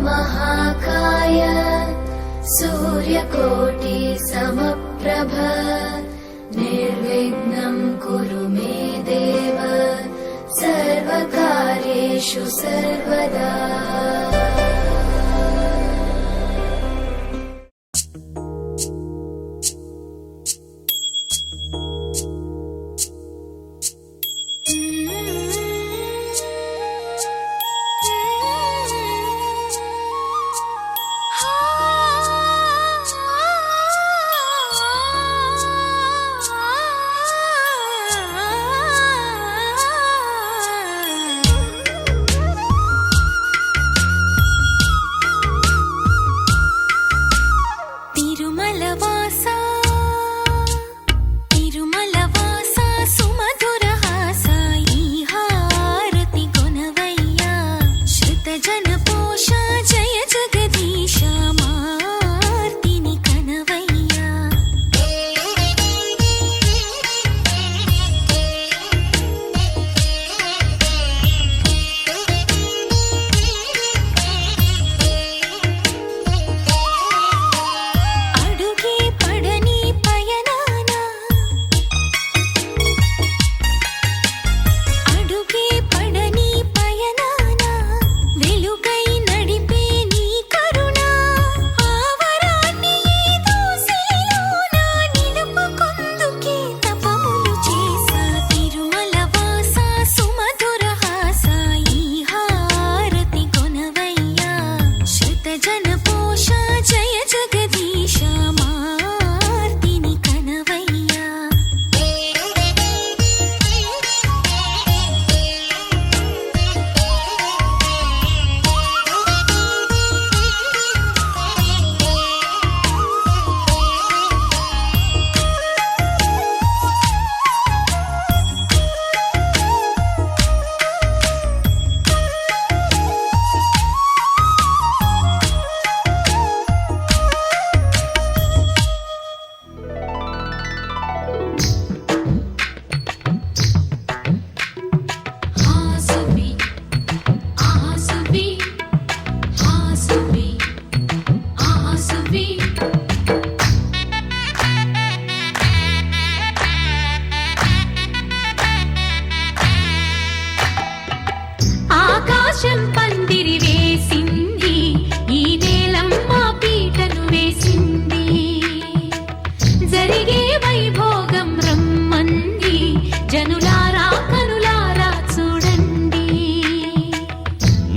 महाकाय सूर्यकोटि समप्रभ निर्विघ्नं कुरु मे देव सर्वकार्येषु सर्वदा।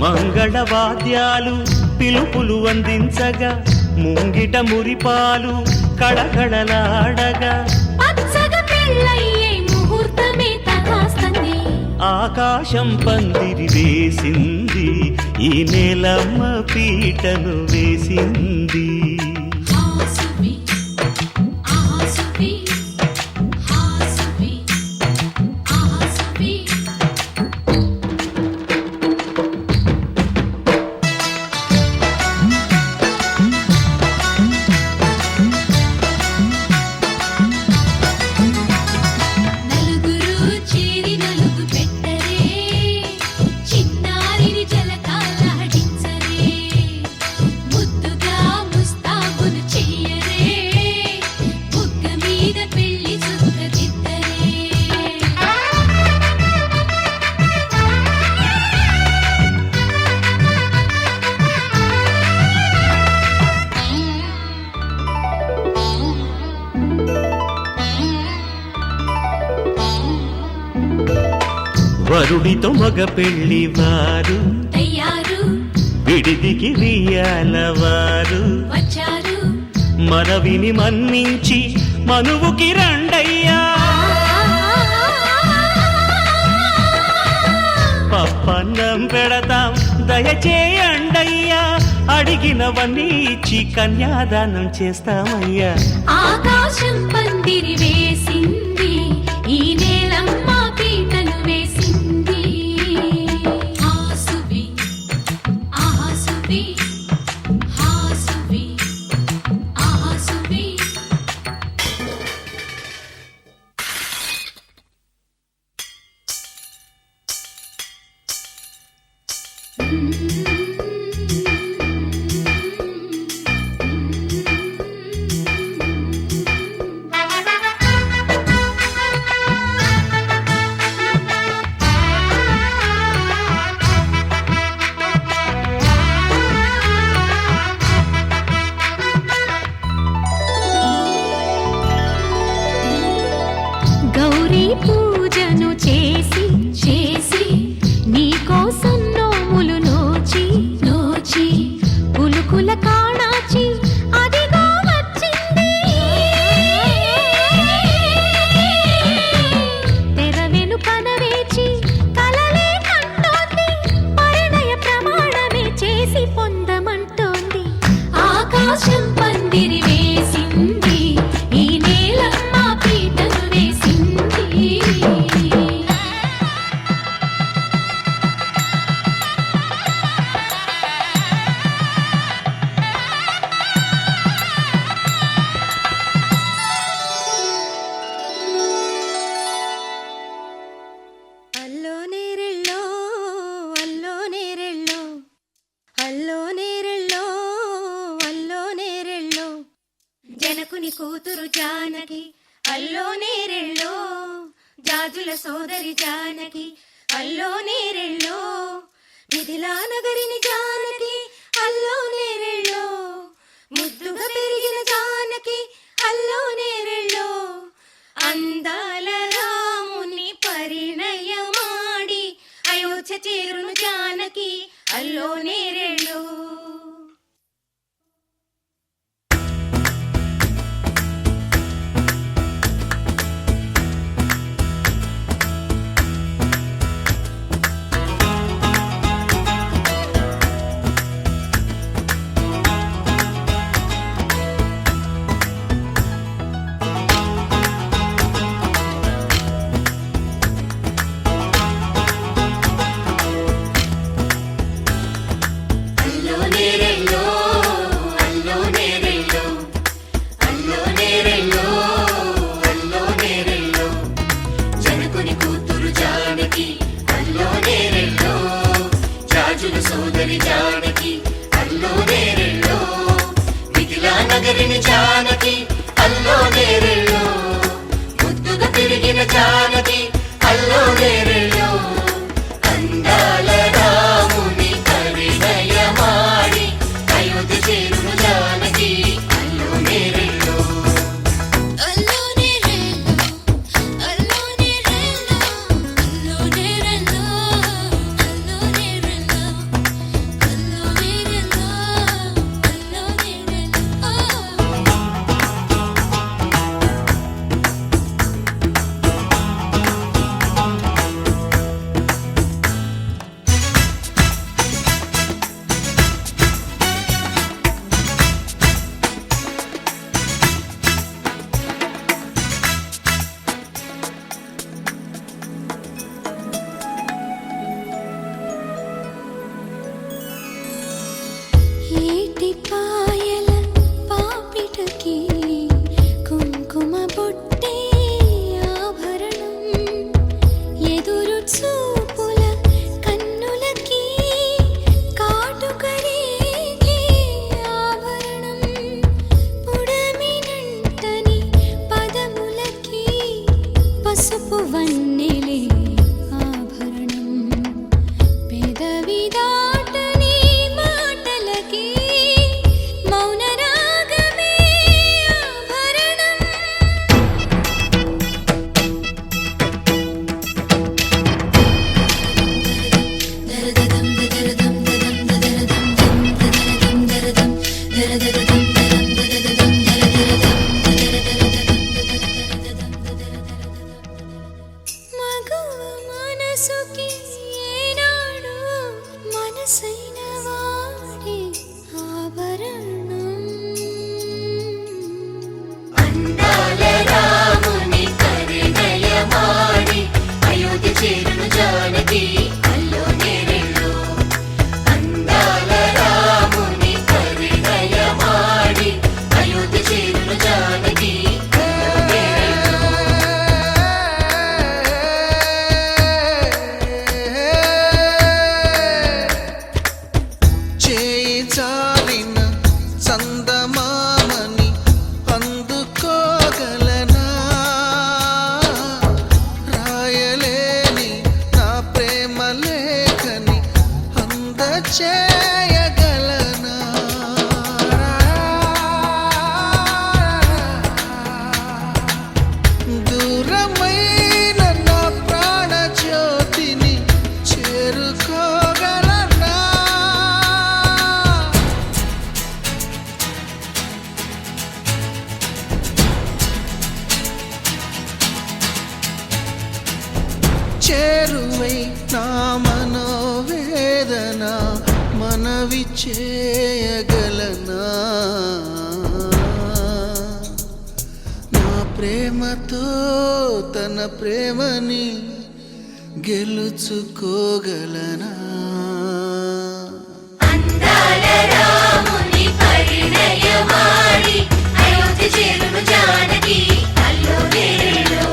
మంగళవాద్యాలు పిలుపులు అందించగా ముంగిట మురిపాలు కళకళలాడగా పచ్చగా పెళ్ళయ్యే ముహూర్తమే తగాస్తుంది. ఆకాశం పందిరి వేసింది, ఈ నేలమ్మ పీటను వేసింది. వరుడితో మగ పెళ్లి వారు తయారు, విడిదికి వియ్యాలవారు వచ్చారు. మనవిని మన్నించి మనువుకి రండయ్యా. పప్పన్నం పెడతాం దయచేయండయ్యా, అడిగినవన్నీ ఇచ్చి కన్యాదానం చేస్తామయ్యా. ఆకాశం పందిరి వేసింది, ఈ నేలమ్మ పీటను వేసింది. హాసువి ఆహాసువి హాసువి ఆహాసువి. కూతురు జానకి అల్లో నేరెళ్ళో, జాజుల సోదరి జానకి అల్లో నేరెళ్ళో, మిథిలా నగరిని జానకి అల్లో నేరెళ్ళో, ముద్దుగా పెరిగిన జానకి అల్లో నేరెళ్ళో, అందాల రాముని పరిణయమాడి అయోధ్య చేరును జానకి అల్లో నేరెళ్ళో. సోదరి జానకి అల్లో నేరెళ్ళో, మిథిలా నగరిని జానకి అల్లో నేరెళ్ళో, ముద్దుగా తిరిగిన జానకి అల్లో నేరెళ్ళో, అందాల రాముని పరిణయమాడి అయోధ్య చేరును జానకి అల్లో నేరెళ్ళో. ఏటిపాయల పాపిటకి కుంకుమ బొట్టే ఆభరణం, ఎదురు చూపుల కన్నులకి కాటుకరేగే ఆభరణం, పుడమినంటని పదములకి పసుపు వన్నెలే ఆభరణం, పెదవి దాటని మాటలకి మౌన రాగమే ఆభరణం. మగువ మనసుకి ఏనాడు మనసైన వాడే ఆభరణం. అందాల రాముని పరిణయమాడి అయోధ్య చేరును జానకి అల్లో నేరెళ్ళో, అందాల రాముని పరిణయమాడి అయోధ్య చేరును జానకి అల్లో నేరెళ్ళో. చేయి జారిన చందమామని అందుకోగలనా, రాయలేని నా ప్రేమ లేఖని అందచేయగలనా, దూరమైన నా ప్రాణ జ్యోతిని చేరుకోగలనా. చేరువై నా మనోవేదన మనవి చేయగలనా, నా ప్రేమతో తన ప్రేమని గెలుచుకోగలనా. అందాల రాముని పరిణయమాడి అయోధ్య చేరును జానకి అల్లో నేరెళ్ళో.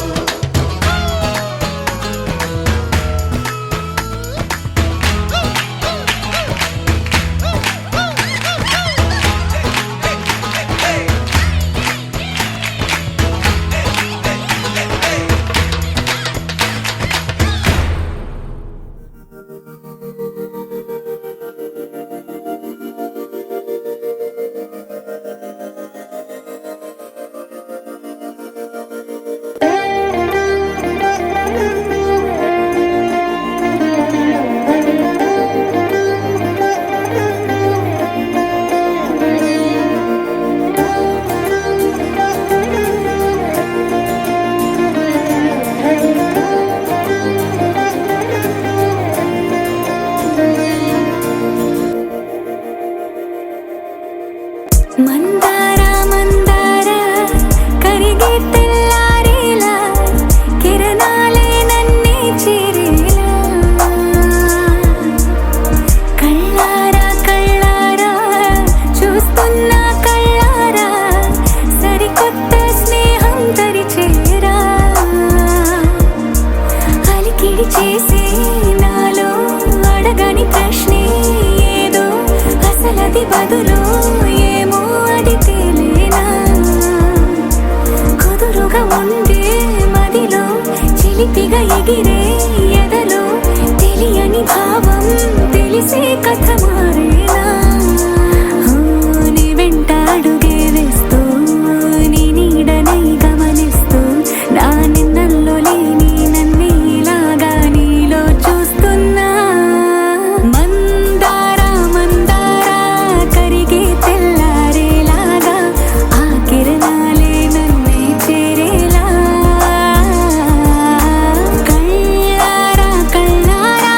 మందార మందార కరిగే తెల్లారేలా కిరణాలే నన్నే చేరేలా కళ్ళారా కళ్ళారా చూస్తున్నా కళ్ళారా సరికొత్త స్నేహం తరిచేరా అలికిడి చేసే నాలో అడగని ప్రశ్నే ఏదో అసలది బదులు ఏమో అది తేలేనా కుదురుగా ఉండే మదిలో చిలిపిగా ఎగిరే ఎదలో తెలియని భావం తెలిసే కథ మారేనా నీ వెంట అడుగే వేస్తూ నీ నీడనై గమనిస్తూ నా నిన్నల్లో లేని నన్నే ఇలాగా నీలో చూస్తున్నా మందార మందార కరిగే తెల్లారేలాగా ఆ కిరణాలే నన్నే చేరేలా కళ్ళారా కళ్ళారా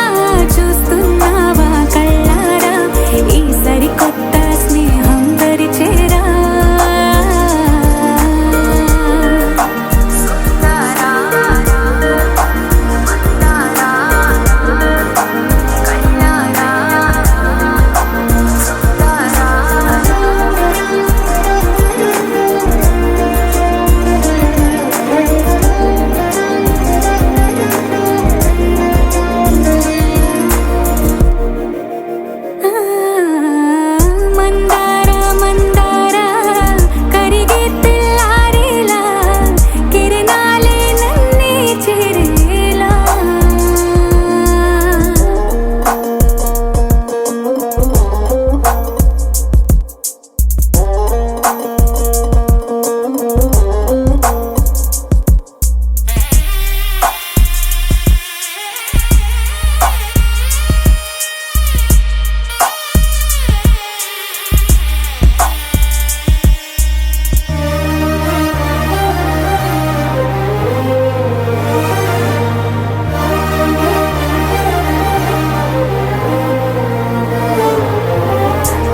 చూస్తున్నావా కళ్ళారా ఈ సరికొత్త స్నేహం పరిచేరా మందార మందార కరిగే తెల్లారేలా కిరణాలే నన్నే చేరేలా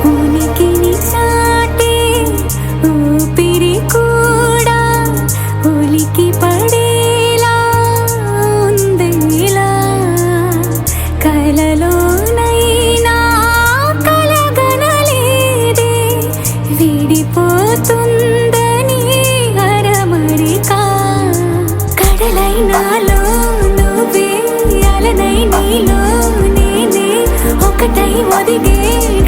ఉనికిని చాటే ఊపిరి కూడా ఉలికి పడేలా ఉందేలా కలలోనైనా కలగనలేదే విడిపోతుందని అరమరికా కడలై నాలో నువ్వే అలనై నీలో నేనే ఒకటై ఒదిగే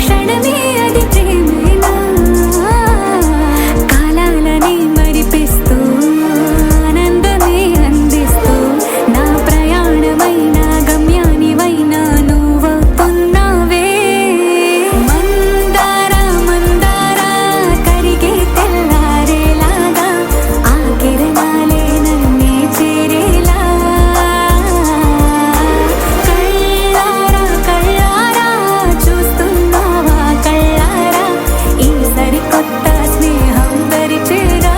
క్షణమే అది ప్రేమేనా కాలాలని మరిపిస్తూ ఆనందమే అందిస్తూ నా ప్రయాణమైన గమ్యానివైనా నువ్వవుతున్నావే మందార మందార కరిగే తెల్లారేలాగా ఆ కిరణాలే నన్నే చేరేలా కళ్ళారా కళ్ళారా చూస్తున్నావా కళ్ళారా ఈ సరికొత్త స్నేహం పరిచేరా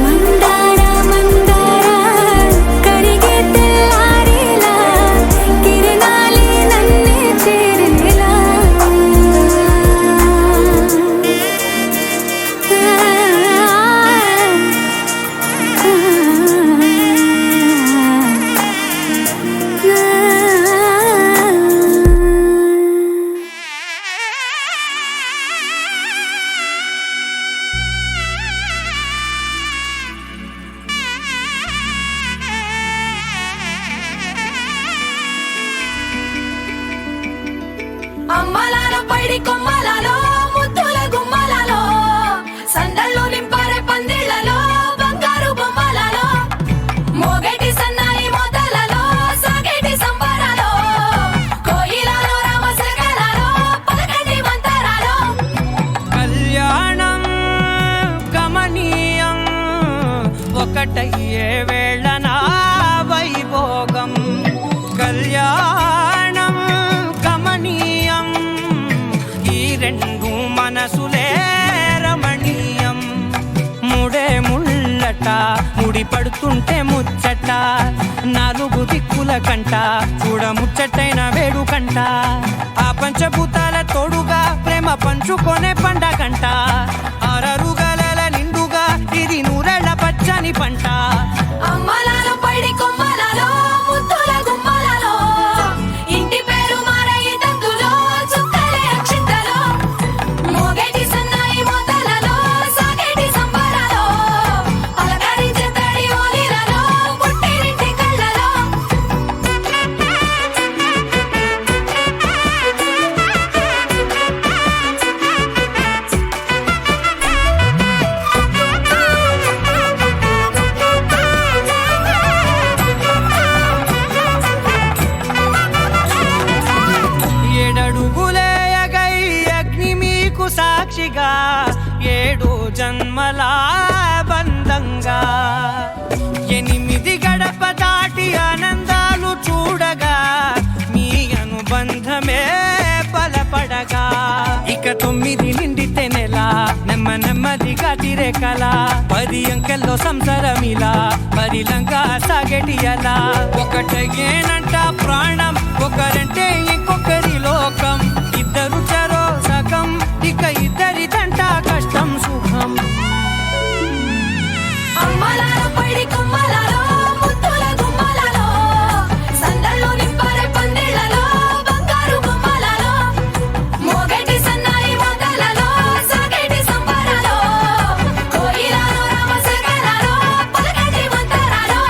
మందార మందార కరిగే తెల్లారేలా కిరణాలే నన్నే చేరేలా అమ్మలాల పైడి కొమ్మలలో ముద్దుల గుమ్మలలో సందళ్ళు నింపారే పందిళ్లలో బంగారు బొమ్మలలో మోగేటి సన్నాయి మోతలలో సాగేటి సంబరాలో కోయిలలో రామసగలలో పలకండి మంతరాలో కళ్యాణం గమనీయం ఒకటయ్యే వేళ నా వైభోగం కళ్యాణం గమనీయం ఈ రెండు మనసులే రమణీయం ముడి పడుతుంటే ముచ్చట నాలుగు దిక్కుల కంట చూడ ముచ్చటైన వేడుకంట ఆ పంచభూతాల తోడుగా ప్రేమ పంచుకొనే పండగంట ఆరరు గలల నిండుగా ఇది నూరెళ్ళ పచ్చని పంట అమ్మలాలో పైడి కొమ్మలలో ముద్దుల గుమ్మలలో ఇంటి పేరు మారయి తందులో చుక్కలే అక్షింతలో మోగేటి సన్నాయి మోతలలో సాగేటి సంబరాలో పలకరించే తడి ఓలిలలో పుట్టినింటి కళ్ళలో ఏడడుగులేయగై అగ్ని మీకు సాక్షిగా 7 జన్మల బంధంగా 8 గడప దాటి ఆనందాలు చూడగా మీ అనుబంధమే బలపడగా ఇక 9 నిండితే నెల నెమ్మదిగా తిరే కల 10 అంకెల్లో సంసారమిలా పరిలంగా సాగటి అలా ఒకటేనంట ప్రాణం ఒకరంటే ఇంకొకరి లోకం ఇద్దరు చరో సగం ఇక ఇద్దరిదంట కష్టం సుఖం అమ్మలాలో పైడి కొమ్మలలో ముద్దుల గుమ్మలలో సందళ్ళు నింపారే పందిళ్ళలో బంగారు గుమ్మలలో మోగేటి సన్నాయి మోతలలో సాగేటి సంబరాలో కోయిలలో రామశకలలో పలకటి మంతరాలో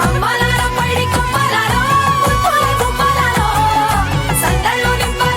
అమ్మలాలో పైడి కొమ్మలలో ముద్దుల గుమ్మలలో సందళ్ళు నింపారే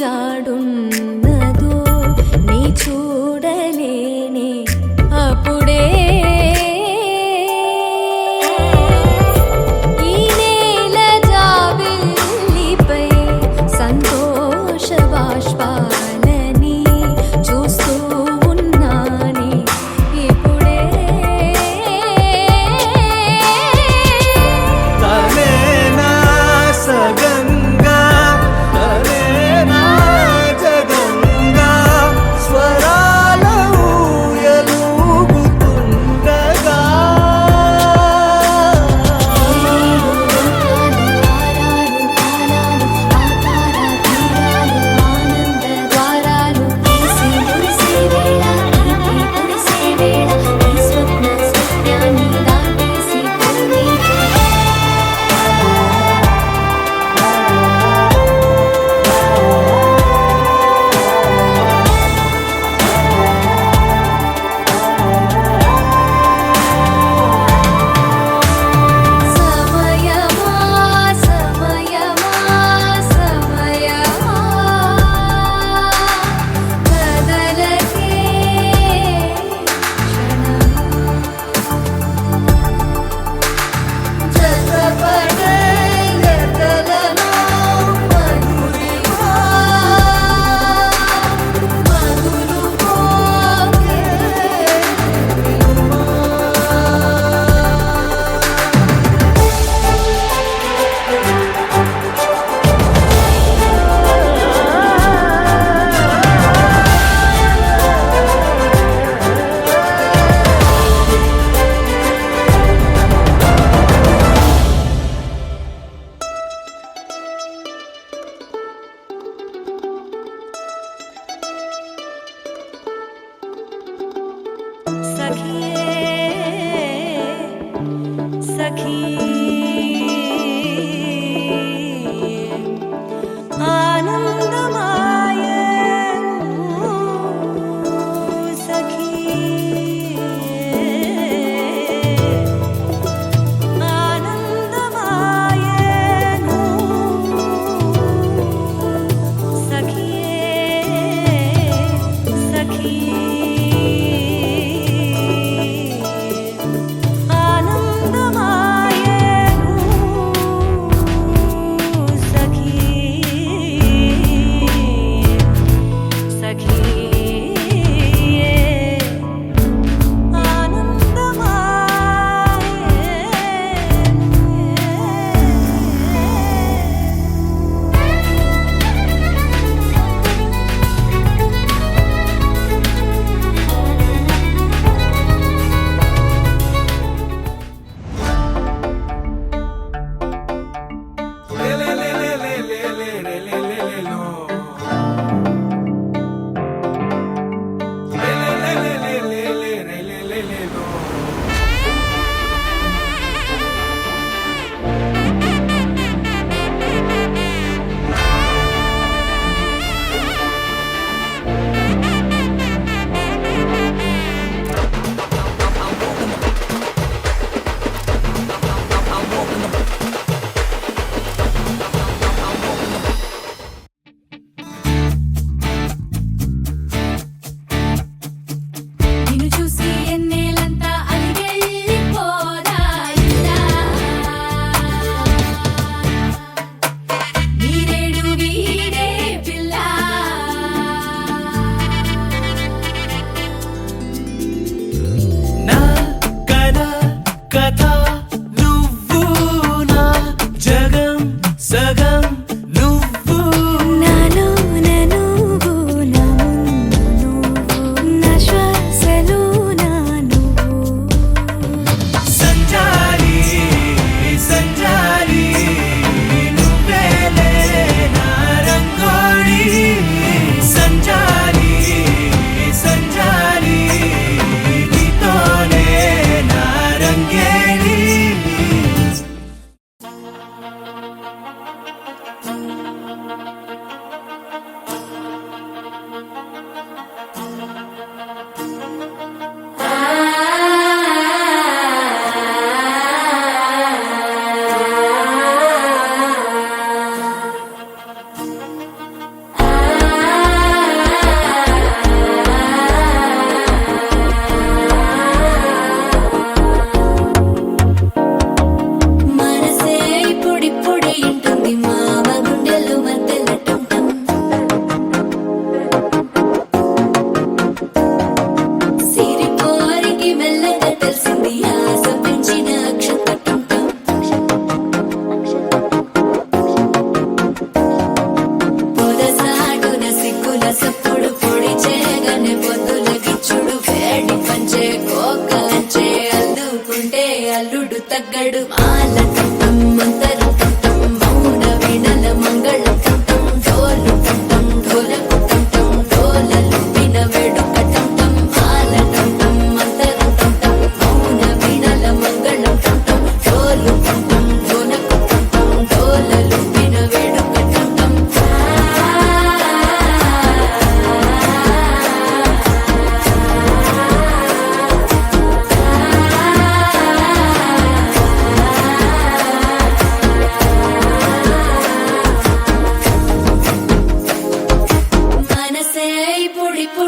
జాడున్నదో నీ చూడలేనే అప్పుడే ఈ నేల జాబిల్లిపై సంతోష బాష్పాలని చూస్తూ ఉన్నానే ఇప్పుడే తనేనా సగంగా తనేనా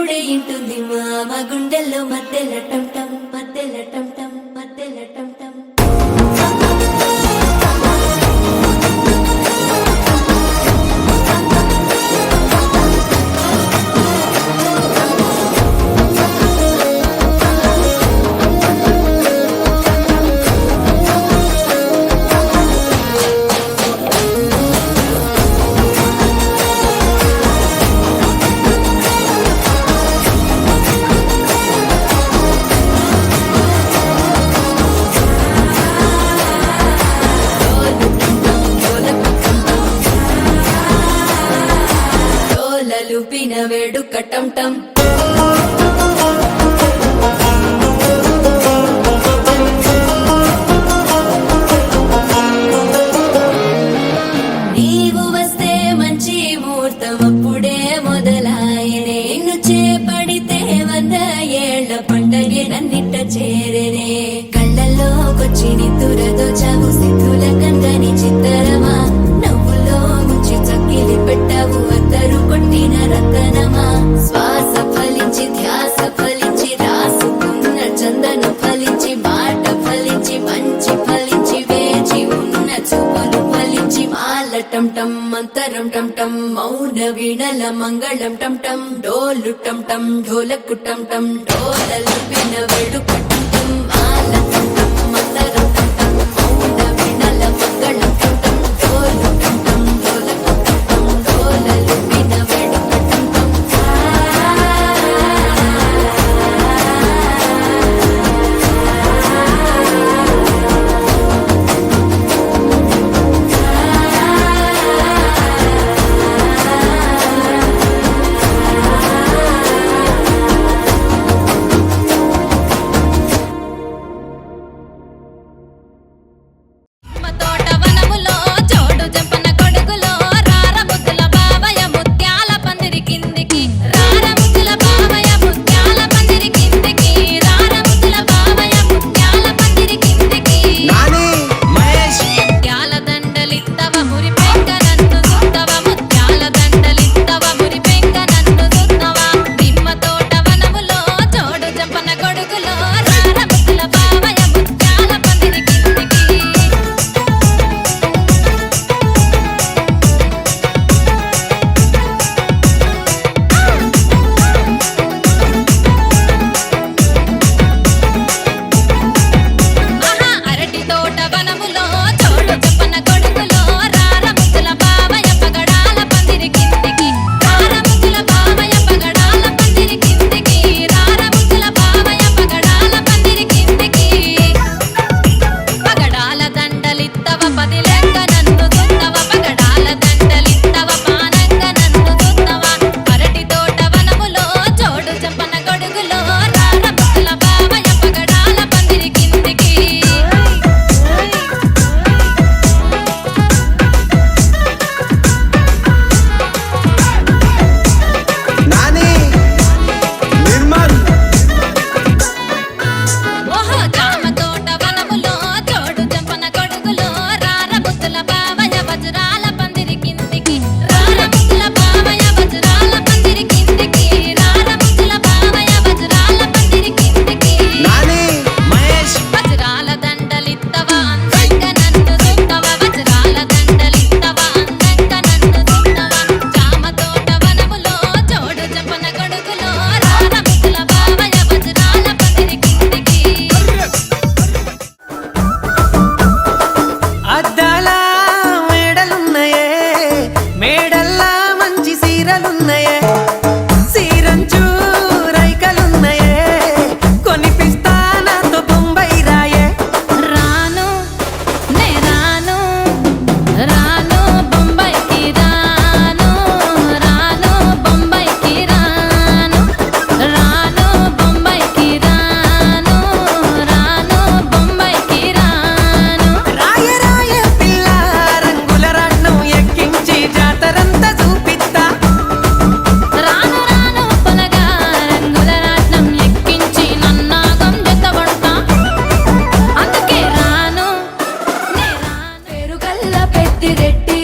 ఇప్పుడే ఇంటుంది మామ గుండెల్లో మధ్యల టంటం మధ్యల టంటం మధ్యల టంటం లూపిన వేడుక టంటం నీవు వస్తే మంచి ముహూర్తం అప్పుడే మొదలాయనే నిన్ను చేపడితే 100 ఏళ్ల పండగే నన్నిట్ట చేరేనే కళ్ళల్లోకొచ్చి నిద్దురతో చావు సిద్ధుల కందని చిత్తరమా నవ్వులో ముంచి చక్కిలి పెట్టావు అద్దరు కొట్టిన రతనమా శ్వాస ఫలించి ధ్యాస ఫలించి రాసుకున్న చందనం ఫలించి మాట ఫలించి మంచి ఫలించి వేచి ఉన్న చూపులు ఫలించి మాల టంటం మంతరం టంటం మౌన వీణల మంగళం టంటం డోలు టంటం ఢోలకు టంటం డోలలు విన వేడుక టంటం మాల టంటం మంతరం టంటం మౌన వీణల మంగళం టంటం డోలు టంటం ఢోలకు టంటం డోలలు విన వేడుక టంటం తోట వనములో చోడు జంపన కొడుకులో రార ముద్దుల బావయ్య ముత్యాల పందిరి కిందికి రార ముద్దుల బావయ్య ముత్యాల పందిరి కిందికి రార ముద్దుల బావయ్య ముత్యాల పందిరి కిందికి నాని మహేష్ ముత్యాల దండలిత్తవ మురి పెంక నన్ను సుత్తవ ముత్యాల దండలిత్తవ మురి పెంక నన్ను సుత్తవ నిమ్మ తోట వనములో చోడు జంపన కొడుకులో రార ముద్దుల బావయ్య ముత్యాల పందిరి కిందికి ఆహా అరటి తోట వనములో చోడు చెప్పన కొడుకులో రార ముద్దుల బావయ్య పగడాల పందిరి కిందికి రార ముద్దుల బావయ్య పగడాల పందిరి కిందికి రార ముద్దుల బావయ్య పగడాల పందిరి కిందికి పగడాల దండలిత్తవ పది లెక్క నన్ను సుత్తవ పగడాల దండలిత్తవ పానంగ నన్ను సుత్తవ అరటి తోట వనములో చోడు చెప్పన కొడుకులో రార ముద్దుల బావయ్య పగడాల పందిరి కిందికి నాని నిర్మల్ ఓహో జామ తోట వనములో చోడు జంపన కొడుకులో రార ముద్దుల బావయ్య వజ్రాల పందిరి కిందికి రార ముద్దుల బావయ్య వజ్రాల పందిరి కిందికి రార ముద్దుల బావయ్య వజ్రాల పందిరి కిందికి నాని మహేష్ వజ్రాల దండలిత్తవ అందంగా నన్ను సుత్తవ వజ్రాల దండలిత్తవ అందంగా నన్ను సుత్తవ జామ తోట వనములో చోడు జంపన కొడుకులో రార ముద్దుల బావయ్య వజ్రాల పందిరి కిందికి అద్దాల మేడలున్నాయే మేడల్లా మంచి సీరలున్నాయే సీరంచు రైకలున్నాయే కొనిపిస్తా నాతో బొంబాయి రాయే రాను నే రాను రాను బొంబాయికి రాను రాను బొంబాయికి రాను రాను బొంబాయికి రాను రాను బొంబాయికి రాను రాయ రాయ పిల్ల రంగుల రాట్నం ఎక్కించి జాతరంతా చూపిస్తా రాను రాను పొలగా రంగుల రాట్నం ఎక్కించి నన్నాగం జతబడతా అందుకే రాను నే రాను పెరుగల్ల పెద్దిరెట్టి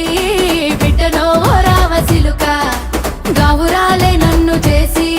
బిడ్డనో రావసిలుక గావురాలే నన్ను చేసి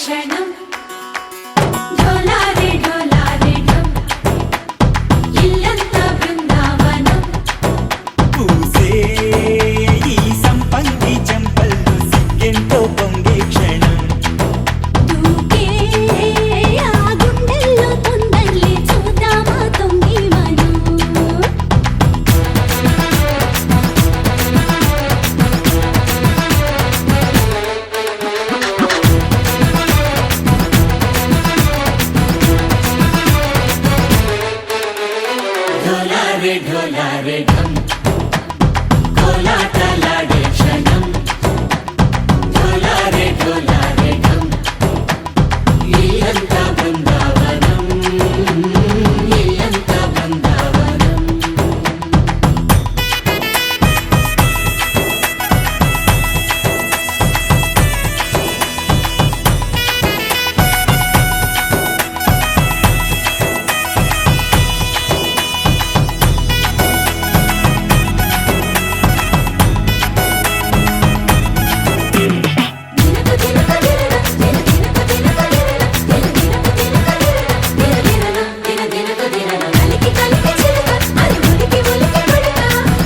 క్షణం ఢోలారే ఢోలారే ఢమ్ ఇల్లంతా బృందావనం పూసే ఈ సంపంగి చెంపల్లో సిగ్గెంతో పొంగే క్షణం దూకే ఆ గుండెల్లో తొందరలే చూద్దామా తొంగి మనం ఢోలారే ఢోలారే ఢమ్ కోలాటలాడే క్షణం ఢోలారే ఢోలారే ఢమ్ ఇల్లంతా బృందావనం ఇల్లంతా బృందావనం దినక దినక దినక దినక దినక దినక దినక కలికి కలికి చిలక అది ఉలికి ఉలికి పడక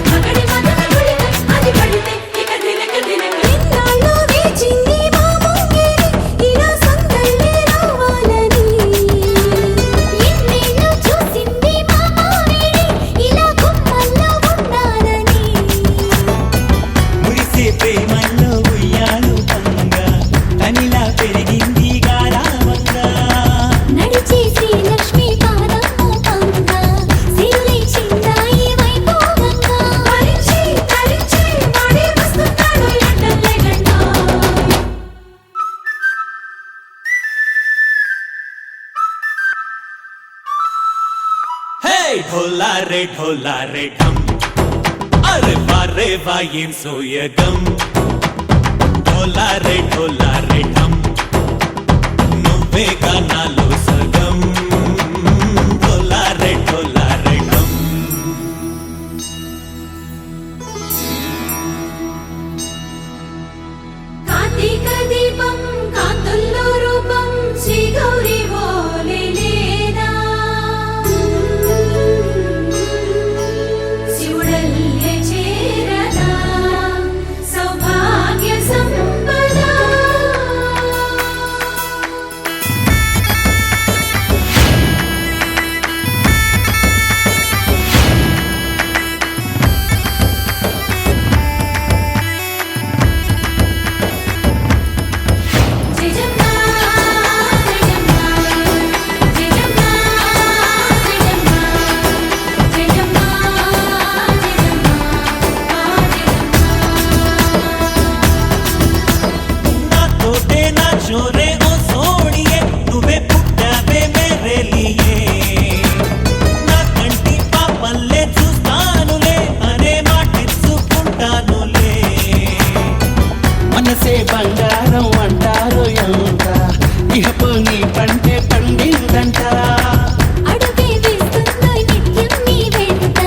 మగడి మదన గుళిక అది పడితే ఇక దినక దినక ఇన్నాళ్ళు వేచింది మా ముంగిరి ఇలా సందళ్ళే రావాలని ఇన్నేళ్ళు చూసింది మా మామిడి ఇలా గుమ్మల్లో ఉండాలని మురిసే ప్రేమల్లో ఉయ్యాలు పంగా తనిలా పెరిగింది గారావంగా నడిచే శ్రీలక్ష్మి పాదము పంగా సిరులే చిందాయి వైభోగంగా హరించి హరించి వాడే వస్తున్నాడు ఎండలే గంట హే ఢోలారే ఢోలారే ఢమ్ అరే వారే వాయేం సోయగం ఢోలారే ఢోలారే ఢమ్ నువ్వే గానాలో సగం ఢోలారే ఢోలారే ఢమ్ కార్తీక దీపం కాంతుల్లో రూపం శ్రీ గౌరీ ఓలే లేదా శివుడల్లే చేరదా సౌభాగ్య సంపద జయజమ్మా జయజమ్మా జయజమ్మా జయజమ్మా జయజమ్మా నా తోటే నా చోరే ఓ సోడియే నువ్వే పుట్టావే మేరే లియే నా కంటి పాపల్లే చూస్తానులే అనే మాటిచ్చుకుంటానులే మనసే బంగారం అంటారు ఎంత ఇహపు నీ పంటే పండిందంట అడుగే వేస్తుందో నిత్యం నీ వెంట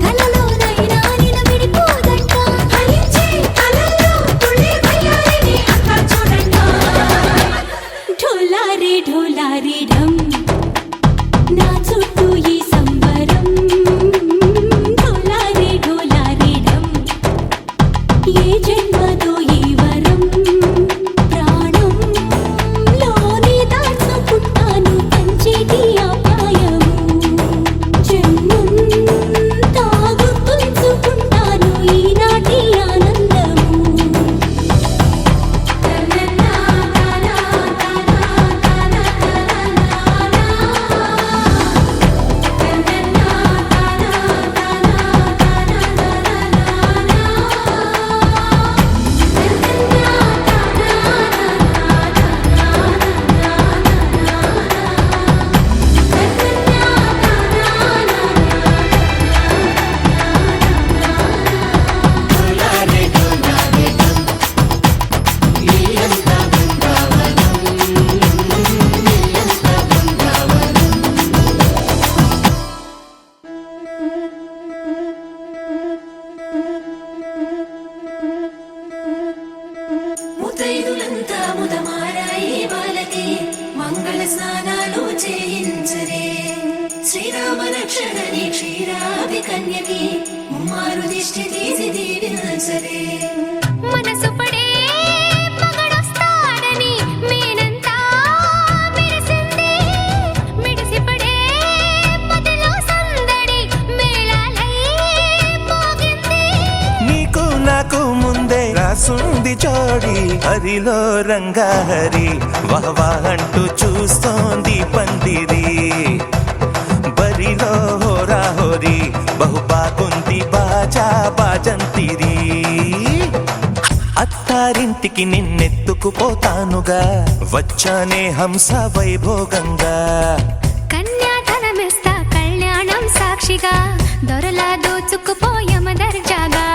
కలలోనైనా నిన్ను విడిపోదంట హరించి కలల్లో తుళ్ళి వయ్యారిని అంతా చూడంట ఢోలారే ఢోలారే ఢమ్ నా చుట్టూ ఈ సంబరం ఢోలారే ఢోలారే ఢమ్ ఏ జన్మదో ఈ వరం ప్రాణం లోనే దాచుకుంటాను పంచేటి అపాయము జన్మం తాగు తుంచుకుంటాను ఈనాటి ఆనందము తననా తనా తనా తనా తనా రామునికి మంగళ స్నానాలు చేయించరే శ్రీరామ రక్షణని క్షీరాది కన్యకి ముమ్మారు దిష్టి తీసి దీవించరే మనసు పడే మగడొస్తాడని మేనంతా మెరిసింది మిడిసిపడే మదిలో సందడి మేళాలై మోగింది నీకు నాకు ముందే రాసుంది జోడి హరిలో రంగాహరి వహవా అంటూ చూస్తోంది పందిరి బరిలో హోరా హోరి బహు బాగుంది బాజా బాజంతిరి అత్తారింటికి నిన్నెత్తుకుపోతానుగా వచ్చానే హంస వైభోగంగా కన్యాధనమిస్తా కళ్యాణం సాక్షిగా దొరలా దోచుకుపోయమ దర్జాగా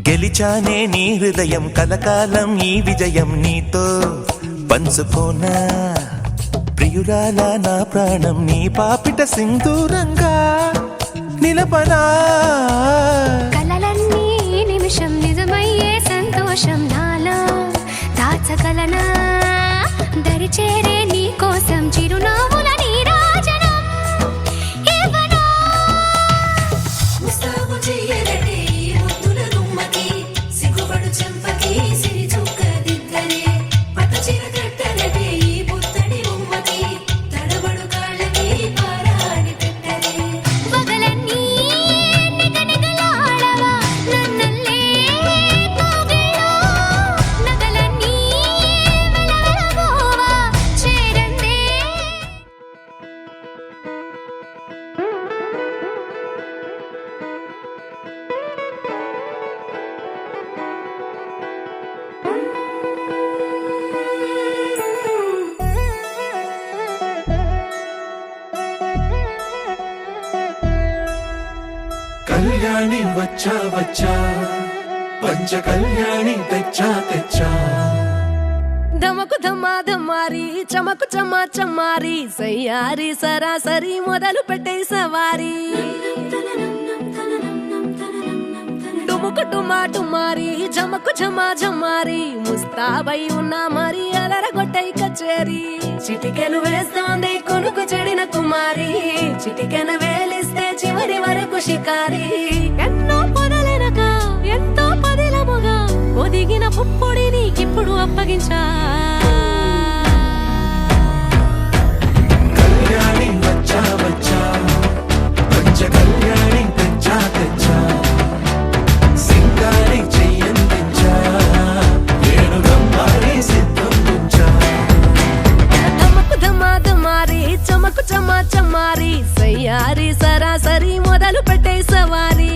గెలిచానే నీ హృదయం కలకాలం ఈ విజయం నీతో పంచుకోనా ప్రియురాలా నా ప్రాణం నీ పాపిట సింధూరంగా నిలపనా కలలన్నీ నిమిషం నిజమయ్యే సంతోషం నాలో దాచగలనా దరిచేరే నీ కోసం చిరునవ్వుల నీరాజనం ఇవ్వనా ముస్తాబు చెయ్యరటే ఈ ముద్దుల గుమ్మకి సిగ్గుపడు చెంపకి సిరి చుక్క దిద్దరే పట్టు చీర కట్టరటే ఈ పుత్తడి బొమ్మకి తడబడు కాళ్ళకి పారాడి పెట్టరే పగలన్నీ నిగనిగలాడవా నన్నల్లే కోగిలో నగలన్నీ వెలవెలబోవా చేరందే కళ్యాణి వచ్చా వచ్చా పంచ కళ్యాణి తెచ్చా తెచ్చా ధమకు ధమ్మా ధమ్మారి చమకు చమ్మా చమ్మారి సయ్యారి సరాసరి మొదలు పెట్టే సవారి డుముకు డుమా డుమారి జమకు జమా జమ్మారి ముస్తాబై ఉన్నా మరి అలరగొట్టై కచేరి చిటికెను వేస్తోంది కొనుకు చెడిన కుమారి చిటికెను వేలిస్తే చివరి వరకు షికారి ఎన్నో పొదలెనక ఎంతో పదిలముగా ఒదిగిన పుప్పొడి నీకిప్పుడు అప్పగించా కళ్యాణి వచ్చా వచ్చా పంచ కళ్యాణి తెచ్చా తెచ్చా సింగారి చెయ్యందించా ఏడుగమ్మారి సిద్ధందించా ధమకు ధమ్మా ధమ్మారి చమకు చమ్మా చమ్మారి సయ్యారి సరాసరి మొదలు పెట్టే సవారి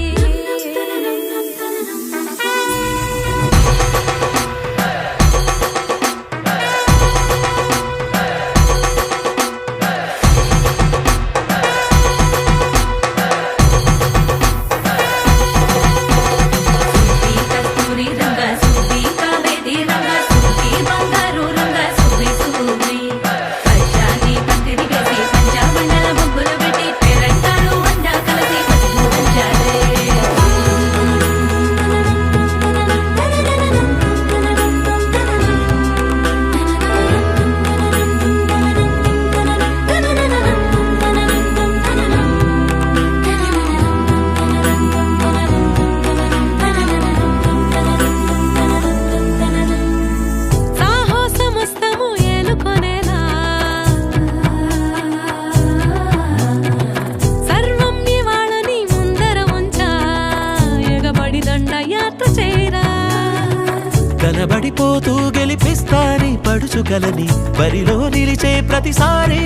కస్తూరి రంగ సుబ్బి కావేరి రంగ సుబ్బి బంగారు రంగ సుబ్బి సుబ్బి పచ్చాని పందిరి వేసి పంచామండల ముగ్గులు పెట్టి పేరంటాలు వండా కలిసి పసుపు వంచారే వేడుకలని బరిలో నిలిచే ప్రతిసారి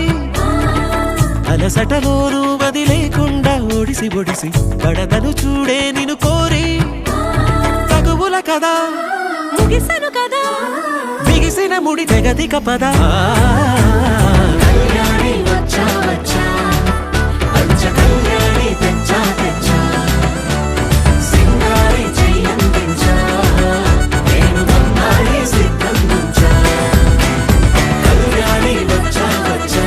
అలసటలోనూ వదిలేకుండా ఒడిసి ఒడిసి కడతను చూడే నిన్ను కోరి తగువుల కదా ముగిసను కదా బిగిసిన ముడి తెగదిక పద కళ్యాణి వచ్చా వచ్చా పంచ కళ్యాణి తెచ్చా తెచ్చా సింగారి చెయ్యందించా నేను బంగారి సిద్ధందించా కళ్యాణి వచ్చా వచ్చా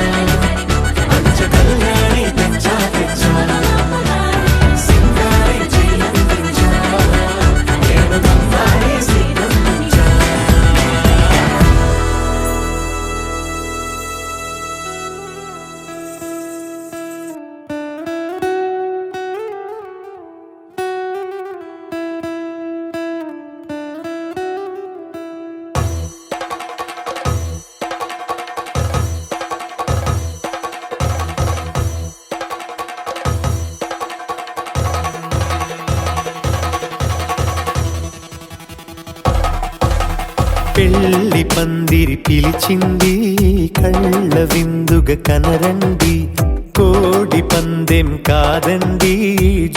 పంచ కళ్యాణి తెచ్చా తెచ్చా సింగారి చెయ్యందించా నేను బంగారి సిద్ధందించా పెళ్లి పందిరి పిలిచింది కళ్ళ విందుగా కనరండి కోడి పందెం కాదండి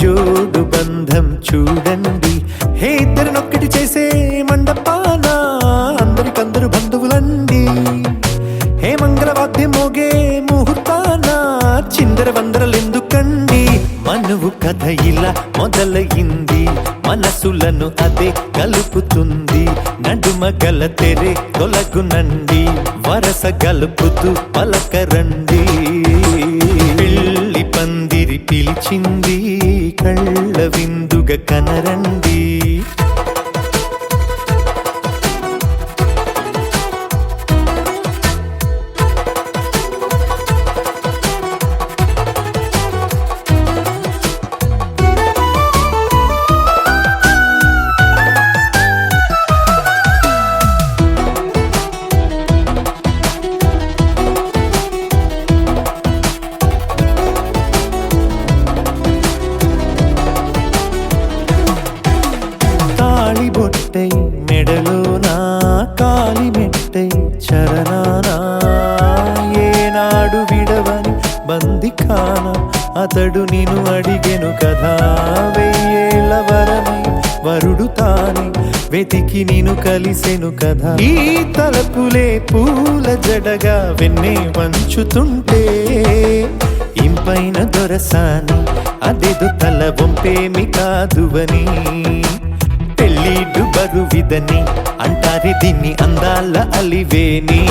జోడు బంధం చూడండి హే ఇద్దరినొక్కటి చేసే మండపాన అందరికందరు బంధువులండి హే మంగళవాద్యం మోగే ముహూర్తాన చిందర వందరలెందుకండి మనువు కథ ఇలా మొదలయింది మనసులను అదే కలుపుతుంది నడుమ గల తెరే తొలగునండి వరస గలుపుతూ పలకరండి పెళ్లి పందిరి పిలిచింది కళ్ళ విందుగా కనరండి బొట్టై మెడలోనా కాలి మెట్టై చరణానా ఏనాడు విడవని బందిఖాన అతడు నిన్ను అడిగెను కదా వెయ్యేళ్ళ వరమై వరుడు తానే వెతికి నిన్ను కలిసెను కదా ఈ తలపులే పూల జడగా వెన్నే వంచుతుంటే ఇంపైన దొరసాని అదేదో తల వంపేమి కాదువని పెళ్ళిడు బరువిదని అంటారే దీన్ని అందాల అలివేని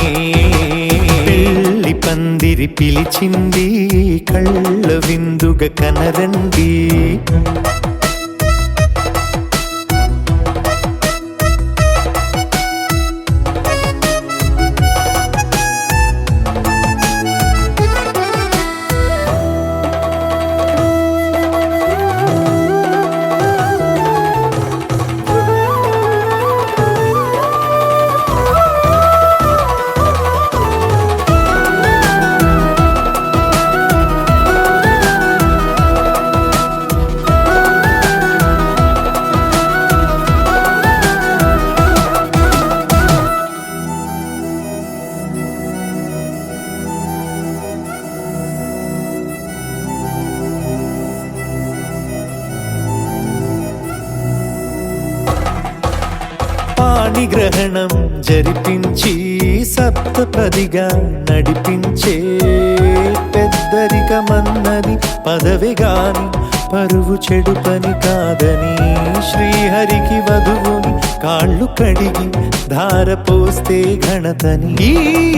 పెళ్లి పందిరి పిలిచింది కళ్ళ విందుగా కనరండి పాణిగ్రహణం జరిపించి సప్తపదిగా నడిపించే పెద్దరికమన్నది పదవి గాని పరువు చెడు పని కాదని శ్రీహరికి వధువుని కాళ్ళు కడిగి ధార పోస్తే ఘనతని ఈ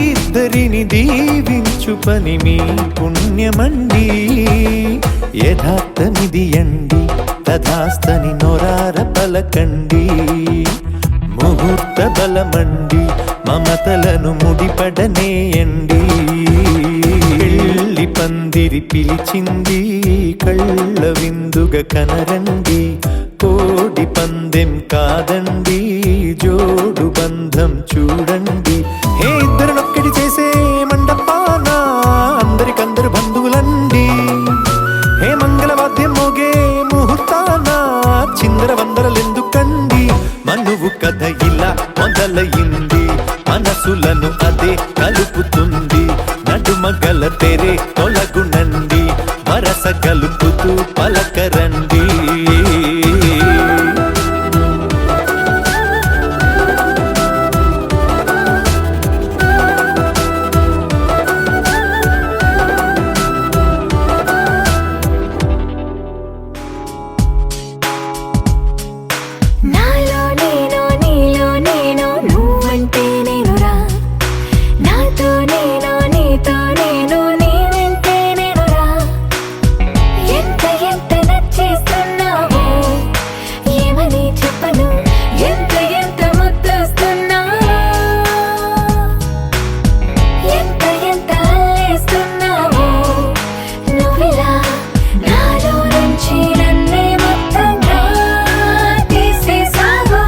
ఇద్దరిని దీవించు పని మీ పుణ్యమండి యథార్థమిది అండి తథాస్తని నొరార పలకండి ముహూర్త బలమండి మమతలను ముడిపడనేయండి పెళ్లి పందిరి పిలిచింది కళ్ళ విందుగా కనరండి కోడి పందెం కాదండి జోడు బంధం చూడండి హే ఇద్దరినొక్కటి చేసే మండపాన అందరికందరు బంధువులండి హే మంగళవాద్యం మోగే ముహూర్తాన చిందర వందరలెందుకండి మనువు కథ ఇలా మొదలయింది మనసులను అదే నంది నడుమ గల తెరే తొలగునండి వరస కలుపుతూ పలకరండి నాలో నేను నీలో నేను నువ్వంటే నేనురా నాతో నేను నీతో నేను నీ వెంటే నేనురా ఎంత ఎంత నచ్చేస్తున్నావో ఏమని చెప్పను ఎంత ఎంత ముద్దొస్తున్నావో ఎంత ఎంత అల్లేస్తున్నావో నువ్విలా నాలో నుంచి నన్నే మొత్తంగా తీసేసావు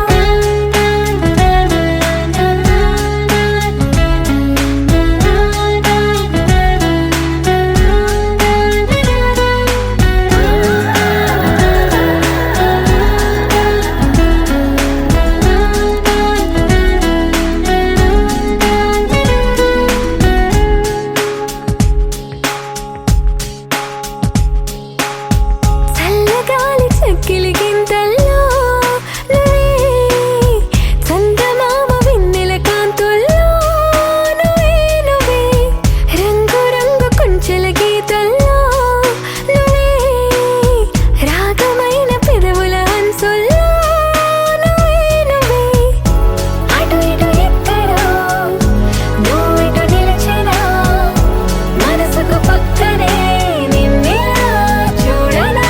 చల్లగాలి చెక్కిలి గింతల్లో నువ్వే చందమామ వెన్నెల కాంతుల్లో నువ్వే నువ్వే రంగు రంగు కొంచెల గీతల్లో నువ్వే రాగమైన పెదవుల హంసుల్లో నువ్వే నువ్వే అటు ఇటు ఎక్కడో నువ్వు ఇటు నిలిచినా మనసుకు పక్కనే నిన్నిలా చూడనా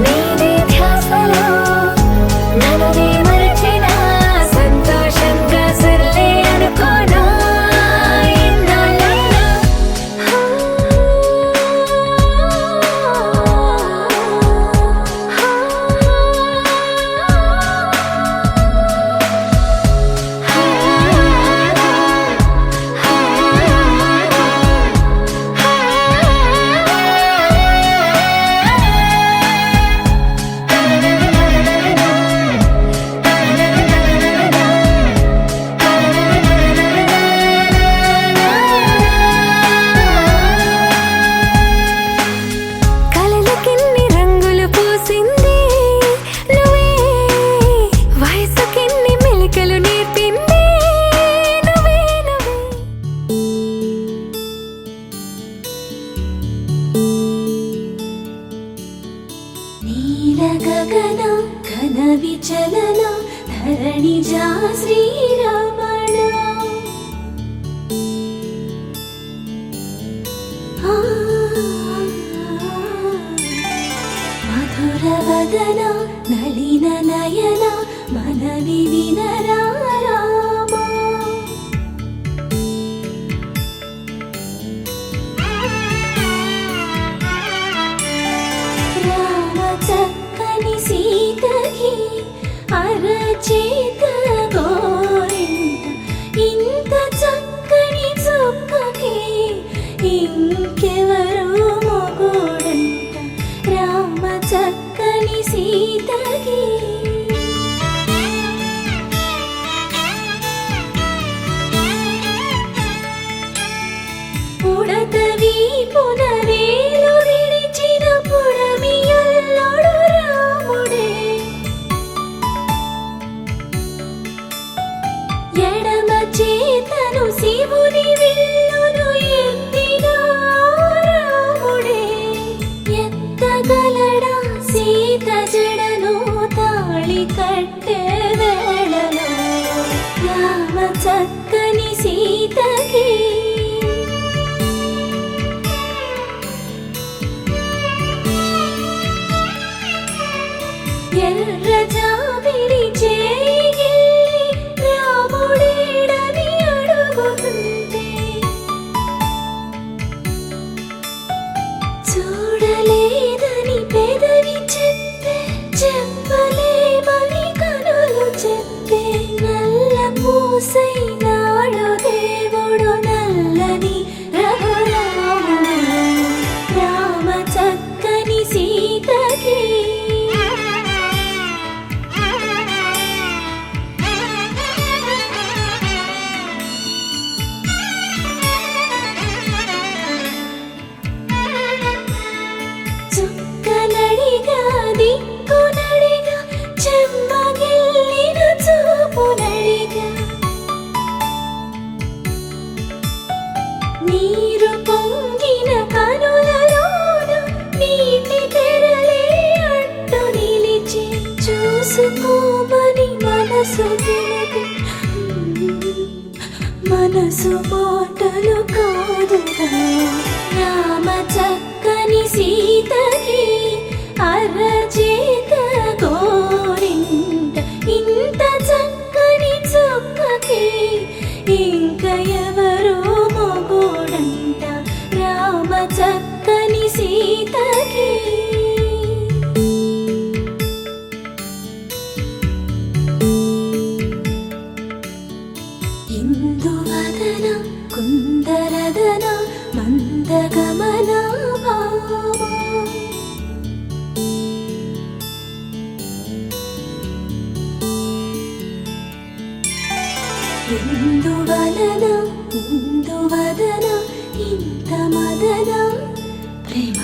నీదే ధ్యాసలో నన్ను నీ మరచిన సంతోషంగా సర్లే అనుకోనా ఎన్నాళ్ళైనా కలలకిన్ని రంగులు పూసింది నువ్వే వయసుకిన్ని మెలికలు నేర్పింది నువ్వే నువ్వే నీల గగన ఘన విచలన ధరణిజా శ్రీరమణ మధుర వదన నళిన నయన మనవి వినరా రామా రామ చక్కని సీతకి అరచేత గోరింట ఇంత చక్కని చుక్కకి ఇంకెవరు మొగుడంట రామ చక్కని సీతకి పుడతవి పునవేలు విడిచిన పుడమియల్లోడు రాముడే నీరు పొంగిన కనులలోన నీటి తెరలే అడ్డు నిలిచి చూసుకోమని మనసు తెలిపి మనసు మాటలు కాదుగా రామ చక్కని సీతకి అరచేత గోరింట ఇంత చక్కని చుక్కకి ఇంక ఎవరో మొగోడంట రామ చక్కని సీతకి ఇందువదన కుందరదన మందగమన భామా ఇందువలన ఇందువదన ఇంత మదన ప్రేమ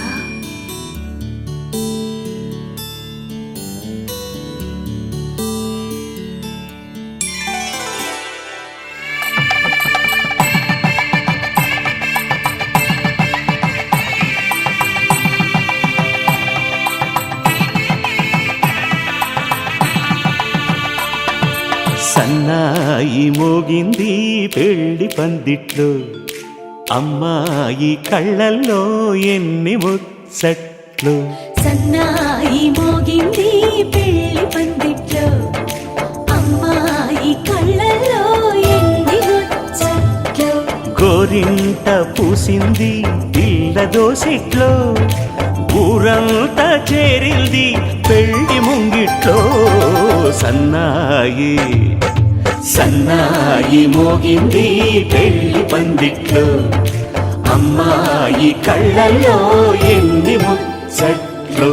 సన్నాయి మోగింది పెళ్లి పందిట్లో అమ్మాయి కళ్ళల్లో ఎన్ని ముచ్చట్లు సన్నాయి మోగింది పెళ్లి పందిట్లో అమ్మాయి కళ్ళల్లో ఎన్ని ముచ్చట్లు గోరింట పూసింది పిల్ల దోసిట్లో ఊరంతా చేరింది పెళ్లి ముంగిట్లో సన్నాయి సన్నాయి మోగింది పెళ్లి పందిట్లో అమ్మాయి కళ్ళల్లో ఎన్ని ముచ్చట్లు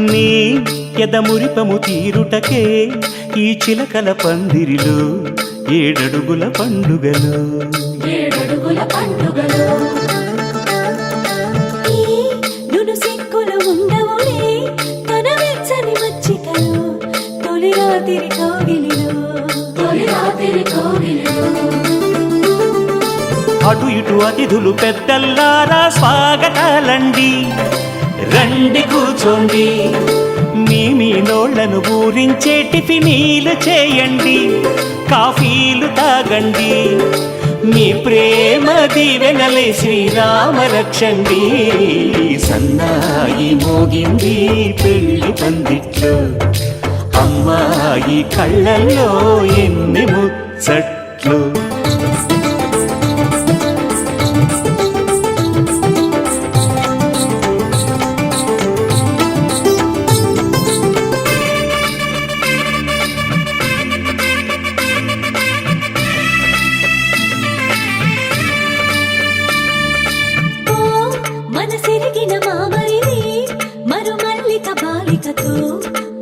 నీ ఎదమురిపము తీరుటకే ఈ చిలకల పందిరిలో ఏడడుగుల పండుగలు ఏడడుగుల పండుగలు ఈ నును సిక్కులు ఉండవులే తన వెచ్చని మచ్చికలు తొలి రాత్రి కోగిలిలో అటు ఇటు అతిథులు పెద్దల్లారా స్వాగతాలండి రండి కూర్చోండి మీ నోళ్లను ఊరించే టిఫినీలు చేయండి కాఫీలు తాగండి మీ ప్రేమ దీవెనలే శ్రీరామ రక్షండి సన్నాయి మోగింది పెళ్లి పందిట్లో అమ్మాయి కళ్ళల్లో ఎన్ని ముచ్చట్లు మనసిరిగిన మామరిది మరుమల్లిక బాలికతో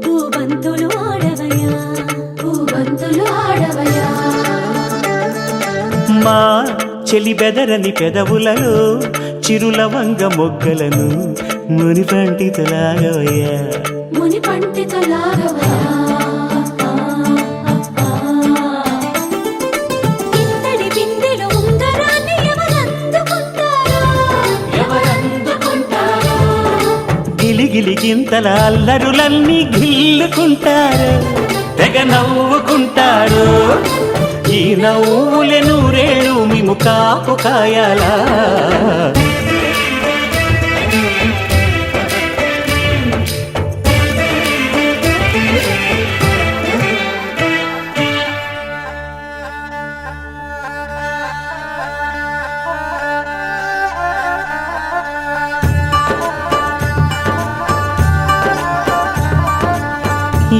పూబంతులు ఆడవయా మా చెలి బెదరని పెదవులలో చిరులవంగ మొగ్గలను మునిపంటితలాగవయ్యా ముని పండితులాగవయా ఇంతటి బిందెలు ఉంగరాన్ని ఎవరందుకుంటారో గిలిగిలి గింతల అల్లరులన్నీ గిల్లుకుంటారు తెగ నవ్వుకుంటారు ఈ నవ్వులే నూరేళ్ళు మేము కాపు కాయాలా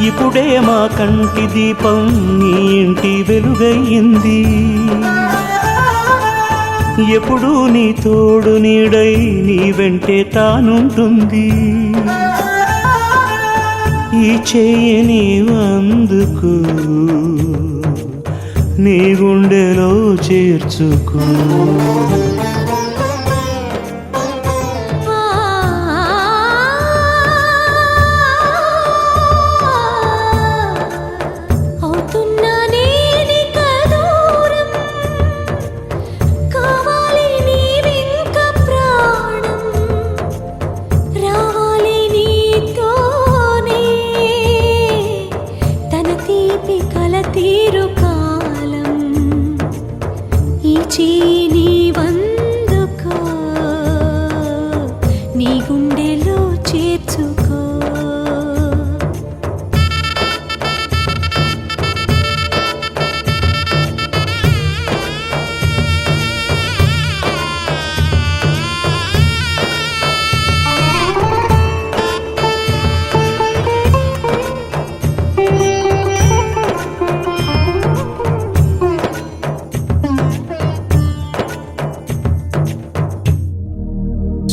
ఇప్పుడే మా కంటి దీపం నీ ఇంటి వెలుగయ్యింది ఎప్పుడూ నీ తోడు నీడై నీ వెంటే తానుంటుంది. ఈ చెయ్యి నీవందుకు నీ గుండెలో చేర్చుకో. నీ గుండెలో చేర్చుకో.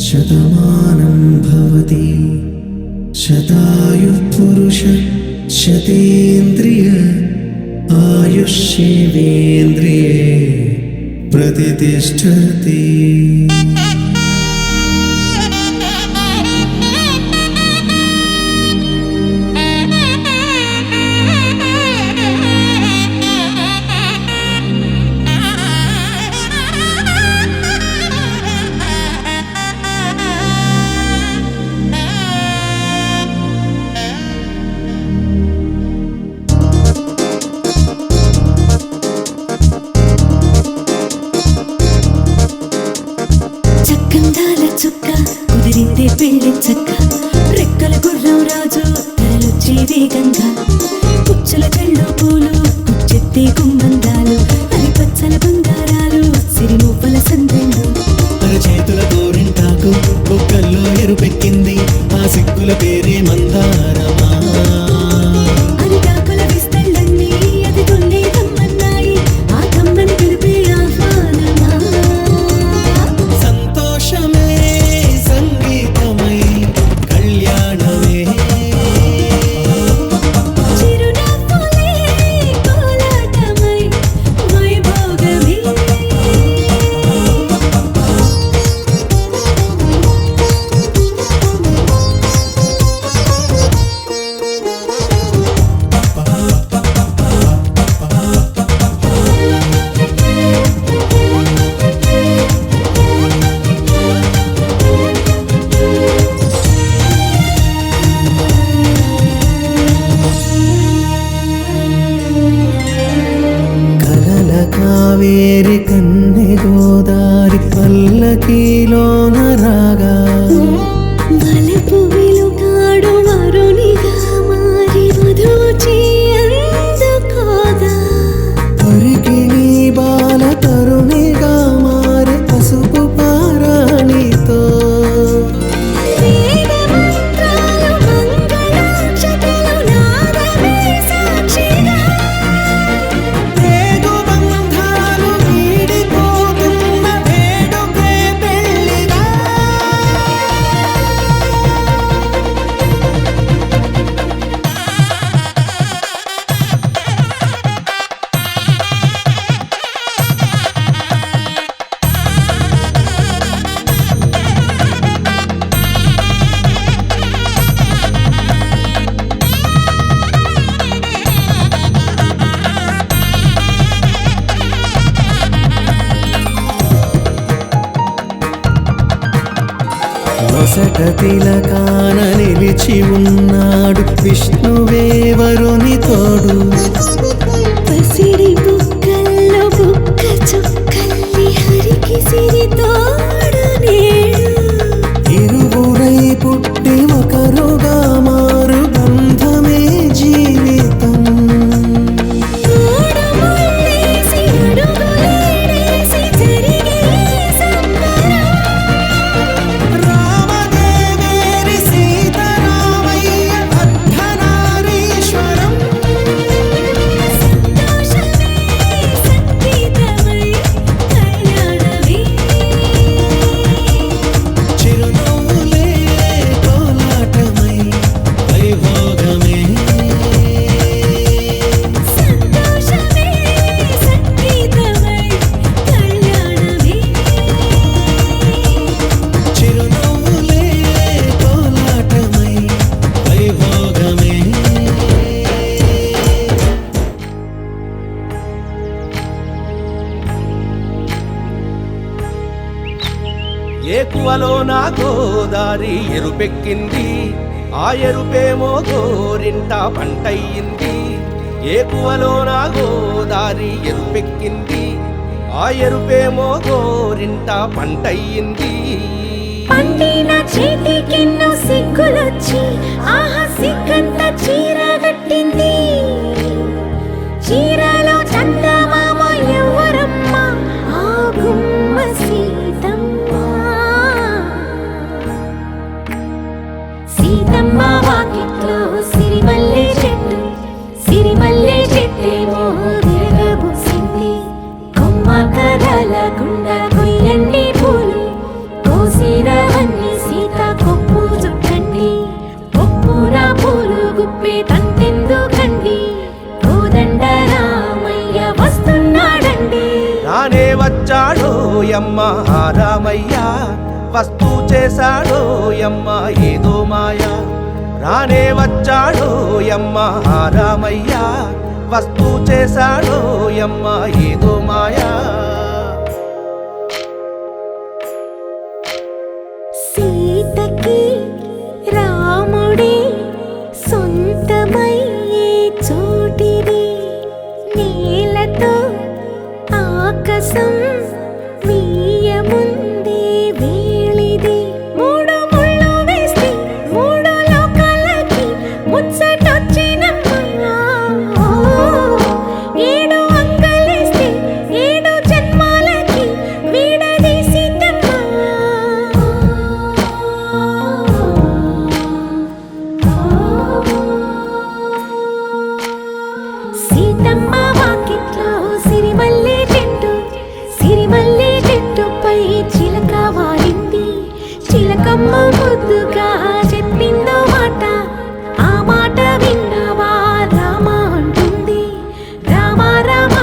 శతమానం భవతి శతాయుః పురుష శతేంద్రియ ఆయుష్యేవేంద్రియే ప్రతిష్ఠతి. చక్కందాల చుక్క కుదిరిందే పెళ్లి చక్క, రెక్కల గుర్రం రాజు తరలొచ్చే వేగంగా, పుచ్చుల చెళ్ళు పూలు కుచ్చెత్తే గుమ్మందాలు, అవి పచ్చల బంగారాలు సిరిమూపల సందెళ్ళు. చేతుల గోరింటాకు బొక్కల్లో ఎరుపెక్కింది, ఆ సిక్కుల పేరే మందారమా. అరిటాకుల విస్తళ్ళన్నీ అది తొండే కమ్మన్నాయి, ఆ కమ్మని పిలిపే ఆహ్వానమా. సంతోషమే సంగీతమై కళ్యాణమే, చిరునవ్వులే కోలాటమై వైభోగమే. కలల కావేరి కన్నె గోదారి పల్లకీలోన రాగా, వలపు వెలుగాడు వరునిగా మారి మధుచి అందుకోదా. పరికిణి బాల తరుణిగా మారే పసుపు పారాణితో, వేద మంత్రాలు మంగళాక్షతలు నాదమే సాక్షిగా. వేగు బంధాలు వీడిపోతున్న వేడుకే పెళ్లిగా. వసట తిలకాన నిలిచి ఉన్నాడు విష్ణువే వరుని తోడు, పసిడి బుక్కల్లో బుక్క చుక్కల్లి హరికి సిరి తోడు నేడు. ఇరువురై పుట్టి ఒకరుగా మారు బంధమే జీవితం. తోడు ముళ్ళేసి అడుగులేసి జరిగే సంబరం. రామదేవేరి సీతారామయ్య అర్ధనారీశ్వరం. సంతోషమే సంగీతమై కళ్యాణమే. ఏకువలో నా గోదారి ఎరుపెక్కింది, ఆ ఎరుపేమో గోరింట పంటయ్యింది. ఏకువలో నా గోదారి ఎరుపెక్కింది, ఆ ఎరుపేమో గోరింట పంటయ్యింది. పండిన చేతికెన్నో సిగ్గులొచ్చి ఆహా సిగ్గంత చీర కట్టింది. చీరలో చందమామ ఎవరమ్మ, ఆ గుమ్మ సీతమ్మ. సీతమ్మ వాకిట్లో సిరిమల్లె చెట్టు, సిరిమల్లె చెట్టేమో విరగబూసింది. కొమ్మ కదలకుండా కొయ్యండి పూలు, కోసిరవన్నీ సీత కొప్పు చుట్టండి. కొప్పున పూలు గుప్పే తంతెందుకండి, కోదండ రామయ్య వస్తున్నాడండి. రానే వచ్చాడో యమ్మ రామయ్య, వస్తూ చేశాడో యమ్మ ఏదో మాయ. రానే వచ్చాడో యమ్మ రామయ్య, వస్తూ చేశాడో యమ్మ ఏదో మాయా. సీతకి రాముడే సొంతమయ్యే చోటిది, నేలతో ఆకాశం వీయముందే వేళిది. మూడు ముళ్ళు వేస్తే మూడు లోకాలకి ముచ్చటొచ్చినమ్మా. ఏడు అంగలేస్తే ఏడు జన్మాలకి వీడదీసిందమ్మా. సీతమ్మ వాకిట్లో సిరిమల్లె చెట్టు, సిరిమల్లె చెట్టుపై చిలక వాలింది. చిలకమ్మ ముద్దుగా చెప్పిందో మాట, ఆ మాట విన్నవా రామ అంటుంది. రామ రామ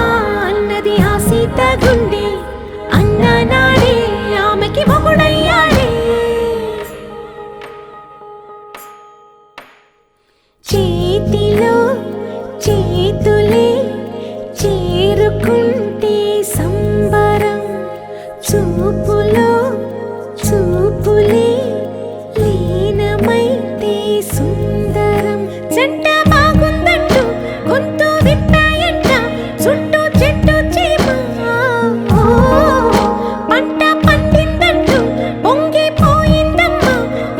అన్నది ఆ సీత గుండె, అన్న నాడే ఆమెకి మొగుడయ్యాడే. చేతిలో చేతులే చేరుకుంటే సంబరం, చూపులో చూపులే లీనమైతే సుందరం. జంట బాగుందంటూ గొంతు విప్పాయంట చుట్టూ చెట్టు చీమ. పంట పండిందంటూ పొంగిపోయిందమ్మా,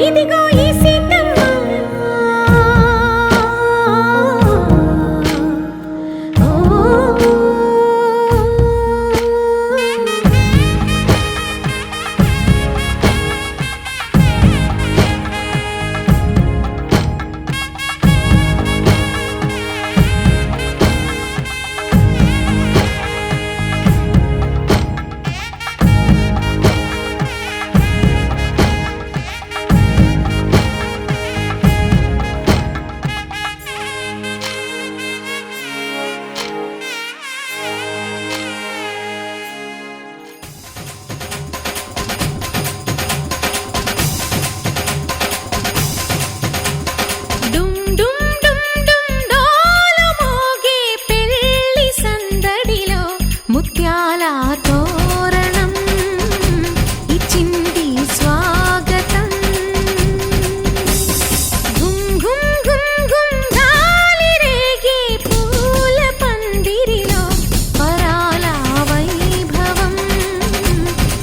ఇదిగో ఈ సీతమ్మ. డుమ్ డుమ్ డుమ్ డుమ్ డోలు మోగే పెళ్లి సందడిలో ముత్యాల తోరణం ఇచ్చింది స్వాగతం. గుమ్ గుమ్ గుమ్ గుమ్ గాలి రేగే పూల పందిరిలో వరాల వైభవం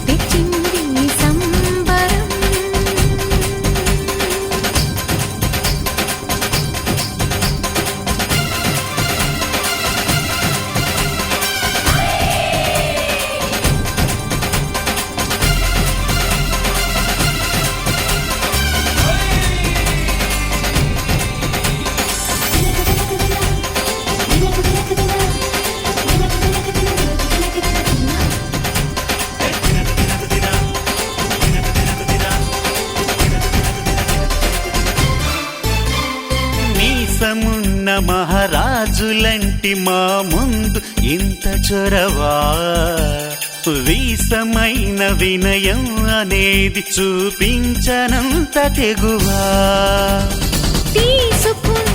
తెచ్చింది సంబరం. మీసమున్న మహారాజులంటి మా ముందు ఇంత చొరవా, వీసమైన వినయం అనేది చూపించనంత తెగువా. తీసుకున్న